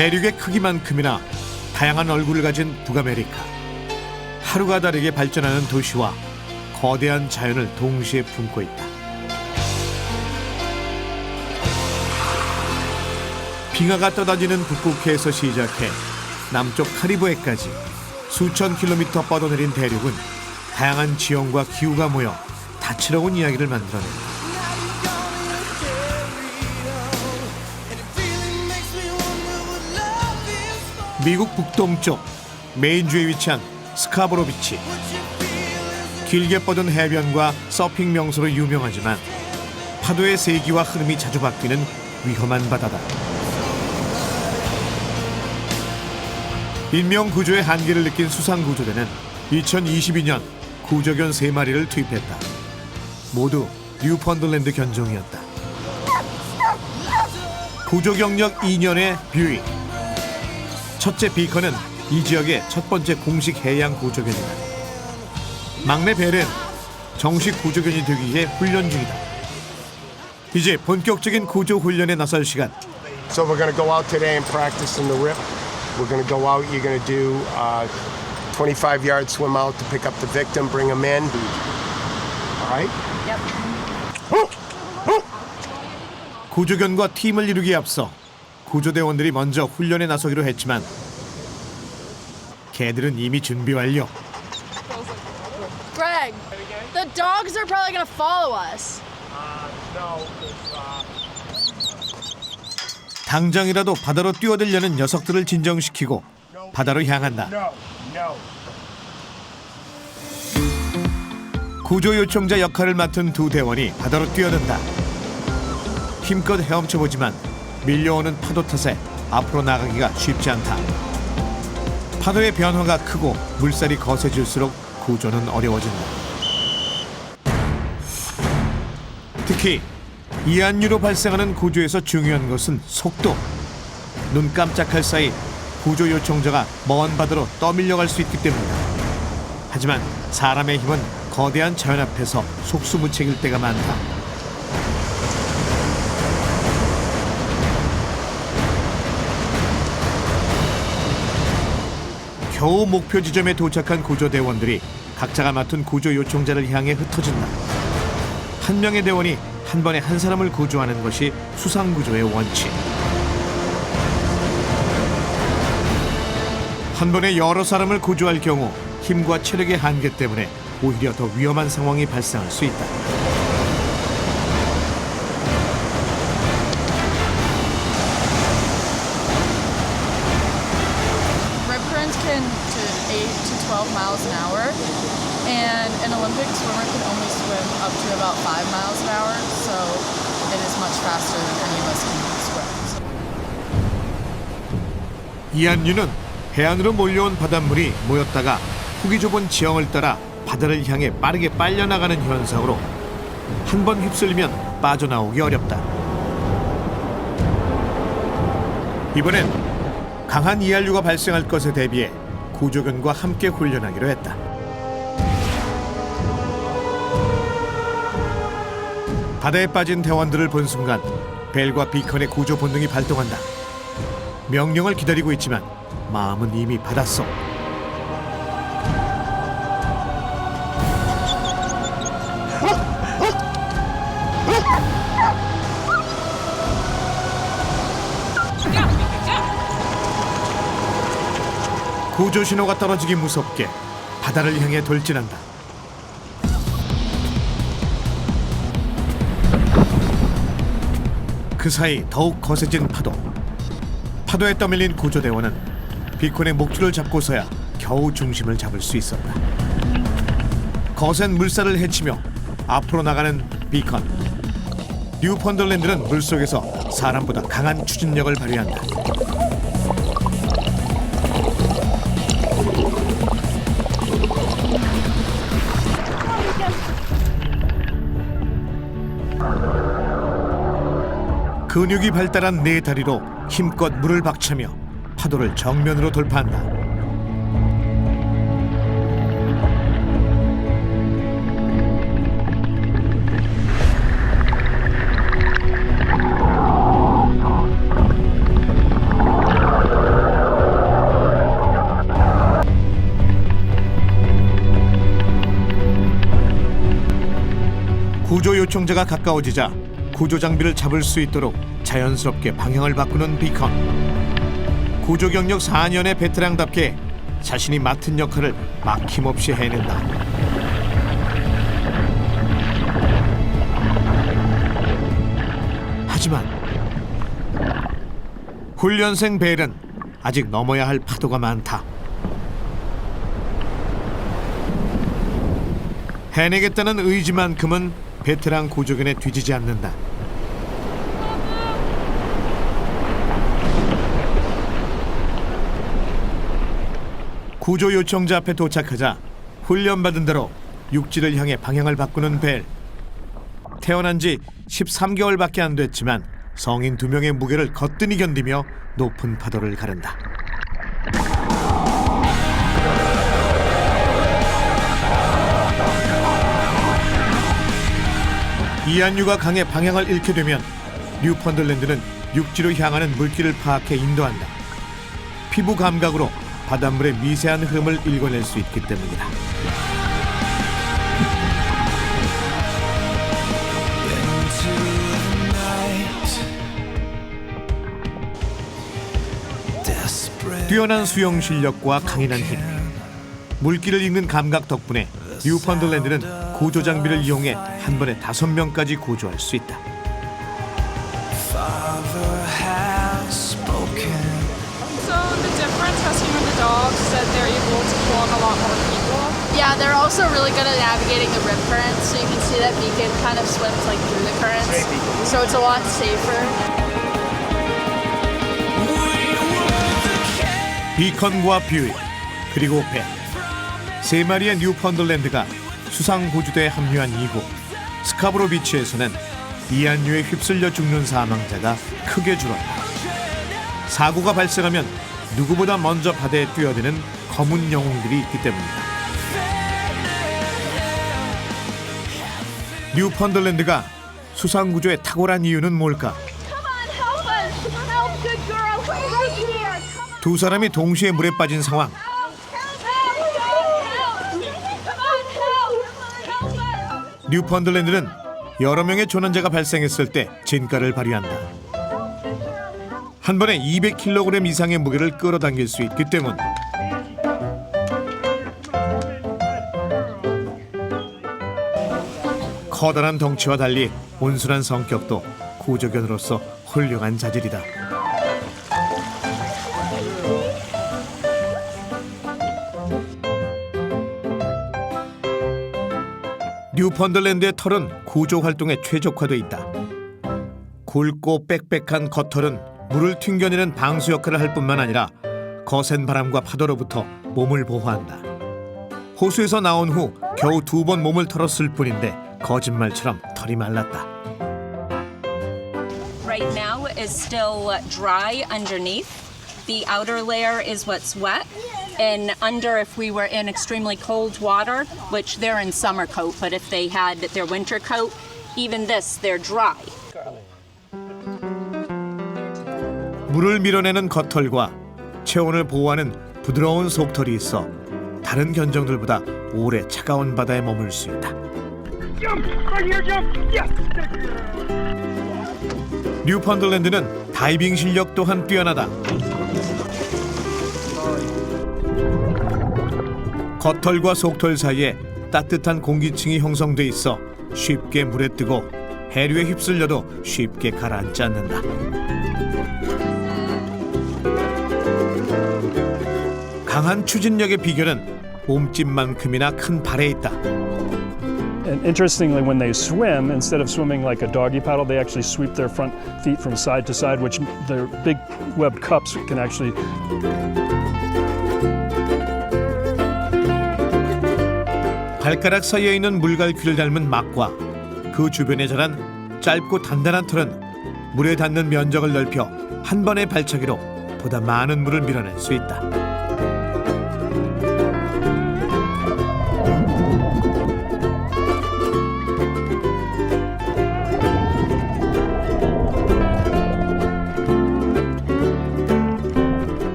대륙의 크기만큼이나 다양한 얼굴을 가진 북아메리카. 하루가 다르게 발전하는 도시와 거대한 자연을 동시에 품고 있다. 빙하가 떠다니는 북극해에서 시작해 남쪽 카리브해까지 수천 킬로미터 뻗어내린 대륙은 다양한 지형과 기후가 모여 다채로운 이야기를 만들어낸다. 미국 북동쪽 메인주에 위치한 스카보로 비치. 길게 뻗은 해변과 서핑 명소로 유명하지만 파도의 세기와 흐름이 자주 바뀌는 위험한 바다다. 인명 구조의 한계를 느낀 수상구조대는 2022년 구조견 3마리를 투입했다. 모두 뉴펀들랜드 견종이었다. 구조 경력 2년의 뷰이. 첫째 비컨은 이 지역의 첫 번째 공식 해양 구조견이다. 막내 벨은 정식 구조견이 되기 위해 훈련 중이다. 이제 본격적인 구조 훈련에 나설 시간. So we're going to go out today and practice in the rip. We're going to go out. You're going to do 25-yard swim out to pick up the victim, bring him in. All right? Yep. 구조견과 팀을 이루기에 앞서 구조대원들이 먼저 훈련에 나서기로 했지만 개들은 이미 준비 완료. Greg, the dogs are probably going to follow us. No. 당장이라도 바다로 뛰어들려는 녀석들을 진정시키고 바다로 향한다. No. 구조 요청자 역할을 맡은 두 대원이 바다로 뛰어든다. 힘껏 헤엄쳐보지만 밀려오는 파도 탓에 앞으로 나가기가 쉽지 않다. 파도의 변화가 크고 물살이 거세질수록 구조는 어려워진다. 특히 이안유로 발생하는 구조에서 중요한 것은 속도. 눈 깜짝할 사이 구조 요청자가 먼 바다로 떠밀려갈 수 있기 때문이다. 하지만 사람의 힘은 거대한 자연 앞에서 속수무책일 때가 많다. 겨우 목표 지점에 도착한 구조대원들이 각자가 맡은 구조 요청자를 향해 흩어진다. 한 명의 대원이 한 번에 한 사람을 구조하는 것이 수상구조의 원칙. 한 번에 여러 사람을 구조할 경우 힘과 체력의 한계 때문에 오히려 더 위험한 상황이 발생할 수 있다. Rip currents can to 8 to 12 miles an hour, and an Olympic swimmer can only swim up to about 5 miles an hour, so it is much faster than any of us can swim. 이안유는 해안으로 몰려온 바닷물이 모였다가 폭이 좁은 지형을 따라 바다를 향해 빠르게 빨려나가는 현상으로 한 번 휩쓸리면 빠져나오기 어렵다. 이번엔 강한 이안류가 발생할 것에 대비해 구조견과 함께 훈련하기로 했다. 바다에 빠진 대원들을 본 순간 벨과 비컨의 구조 본능이 발동한다. 명령을 기다리고 있지만 마음은 이미 바닷속. 구조 신호가 떨어지기 무섭게 바다를 향해 돌진한다. 그 사이 더욱 거세진 파도. 파도에 떠밀린 구조대원은 비콘의 목줄을 잡고서야 겨우 중심을 잡을 수 있었다. 거센 물살을 헤치며 앞으로 나가는 비컨. 뉴펀들랜드는 물속에서 사람보다 강한 추진력을 발휘한다. 근육이 발달한 네 다리로 힘껏 물을 박차며 파도를 정면으로 돌파한다. 요청자가 가까워지자 구조 장비를 잡을 수 있도록 자연스럽게 방향을 바꾸는 비컨. 구조 경력 4년의 베테랑답게 자신이 맡은 역할을 막힘없이 해낸다. 하지만 훈련생 벨은 아직 넘어야 할 파도가 많다. 해내겠다는 의지만큼은 베테랑 구조견에 뒤지지 않는다. 구조 요청자 앞에 도착하자 훈련받은 대로 육지를 향해 방향을 바꾸는 벨. 태어난 지 13개월밖에 안 됐지만 성인 2명의 무게를 거뜬히 견디며 높은 파도를 가른다. 이안류가 강에 방향을 잃게 되면 뉴펀들랜드는 육지로 향하는 물길을 파악해 인도한다. 피부 감각으로 바닷물의 미세한 흐름을 읽어낼 수 있기 때문이다. 뛰어난 수영 실력과 강인한 힘, 물길을 읽는 감각 덕분에 뉴펀들랜드는 구조 장비를 이용해 한 번에 5명까지 구조할 수 있다. So the difference between the dogs is that they're able to pull on a lot more people. Yeah, they're also really good at navigating the rip currents. So you can see that Beacon kind of swims like through the currents. So it's a lot safer. 비컨과 뷰이 그리고 배, 3마리의 뉴펀들랜드가 수상구조대에 합류한 이후 스카브로 비치에서는 이안류에 휩쓸려 죽는 사망자가 크게 줄었다. 사고가 발생하면 누구보다 먼저 바다에 뛰어드는 검은 영웅들이 있기 때문이다. 뉴펀들랜드가 수상구조에 탁월한 이유는 뭘까? 두 사람이 동시에 물에 빠진 상황. 뉴펀들랜드는 여러 명의 조난자가 발생했을 때 진가를 발휘한다. 한 번에 200kg 이상의 무게를 끌어당길 수 있기 때문. 커다란 덩치와 달리 온순한 성격도 구조견으로서 훌륭한 자질이다. 뉴펀들랜드의 털은 구조 활동에 최적화돼 있다. 굵고 빽빽한 겉털은 물을 튕겨내는 방수 역할을 할 뿐만 아니라 거센 바람과 파도로부터 몸을 보호한다. 호수에서 나온 후 겨우 2번 몸을 털었을 뿐인데 거짓말처럼 털이 말랐다. Right now is still dry underneath. The outer layer is what's wet. And under, if we were in extremely cold water, which they're in summer coat, but if they had their winter coat, even this, they're dry. 물을 밀어내는 겉털과 체온을 보호하는 부드러운 속털이 있어 다른 견종들보다 오래 차가운 바다에 머물 수 있다. 뉴펀들랜드는 다이빙 실력 또한 뛰어나다. 겉털과 속털 사이에 따뜻한 공기층이 형성돼 있어 쉽게 물에 뜨고 해류에 휩쓸려도 쉽게 가라앉지 않는다. 강한 추진력의 비결은 몸집만큼이나 큰 발에 있다. And interestingly, when they swim, instead of swimming like a doggy paddle, they actually sweep their front feet from side to side, which their big webbed cups can actually. 발가락 사이에 있는 물갈퀴를 닮은 막과 그 주변에 자란 짧고 단단한 털은 물에 닿는 면적을 넓혀 한 번의 발차기로 보다 많은 물을 밀어낼 수 있다.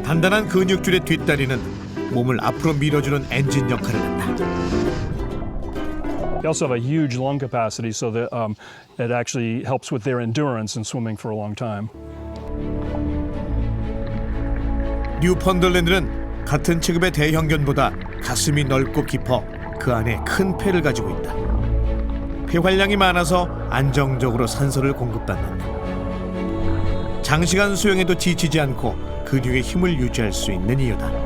단단한 근육줄의 뒷다리는 몸을 앞으로 밀어주는 엔진 역할을 한다. They also have a huge lung capacity, so that it actually helps with their endurance in swimming for a long time. 뉴펀들랜드는 같은 체급의 대형견보다 가슴이 넓고 깊어 그 안에 큰 폐를 가지고 있다. 폐활량이 많아서 안정적으로 산소를 공급받는다. 장시간 수영에도 지치지 않고 근육의 힘을 유지할 수 있는 이유다.